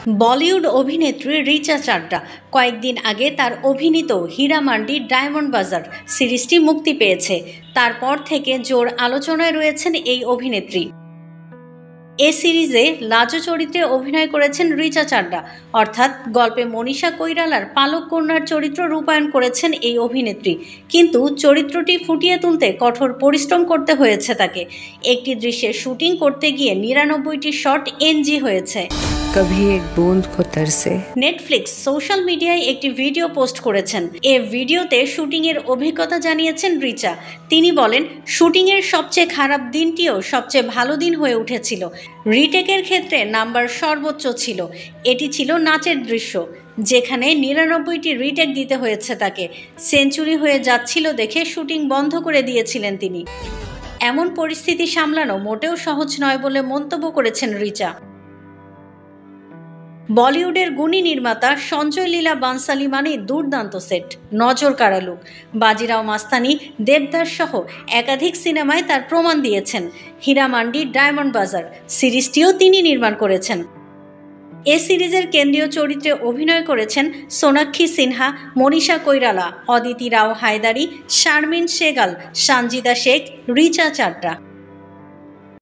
বলিউড অভিনেত্রী রিচা চাড্ডা কয়েকদিন আগে তার অভিনীত হীরামান্ডি ডায়মন্ড বাজার সিরিজটি মুক্তি পেয়েছে। তারপর থেকে জোর আলোচনায় রয়েছেন এই অভিনেত্রী। এ সিরিজে লাজো চরিত্রে অভিনয় করেছেন রিচা চাড্ডা, অর্থাৎ গল্পে মনীষা কৈরালার পালক কন্যার চরিত্র রূপায়ণ করেছেন এই অভিনেত্রী। কিন্তু চরিত্রটি ফুটিয়ে তুলতে কঠোর পরিশ্রম করতে হয়েছে তাকে। একটি দৃশ্যের শুটিং করতে গিয়ে ৯৯টি শট এনজি হয়েছে। कभी एक बूंद को तरसे। নেটফ্লিক্স সোশ্যাল মিডিয়ায় একটি ভিডিও পোস্ট করেছেন। এ ভিডিওতে শুটিংয়ের অভিজ্ঞতা জানিয়েছেন রিচা। তিনি বলেন, শুটিংয়ের সবচেয়ে খারাপ দিনটিও সবচেয়ে ভালো দিন হয়ে উঠেছিল। রিটেকের ক্ষেত্রে নাম্বার সর্বোচ্চ ছিল। এটি ছিল নাচের দৃশ্য, যেখানে ৯৯টি রিটেক দিতে হয়েছে তাকে। সেঞ্চুরি হয়ে যাচ্ছিল দেখে শুটিং বন্ধ করে দিয়েছিলেন তিনি। এমন পরিস্থিতি সামলানো মোটেও সহজ নয় বলে মন্তব্য করেছেন রিচা। বলিউডের গুণী নির্মাতা সঞ্জয় লীলা বানসালি মানে দুর্দান্ত সেট, নজর কাড়া লুক। বাজিরাও মাস্তানি, দেবদাস সহ একাধিক সিনেমায় তার প্রমাণ দিয়েছেন। হীরামান্ডি ডায়মন্ড বাজার সিরিজটিও তিনি নির্মাণ করেছেন। এ সিরিজের কেন্দ্রীয় চরিত্রে অভিনয় করেছেন সোনাক্ষী সিনহা, মনীষা কৈরালা, অদিতি রাও হায়দারি, শারমিন সেগাল, সানজিদা শেখ, রিচা চাড্ডা।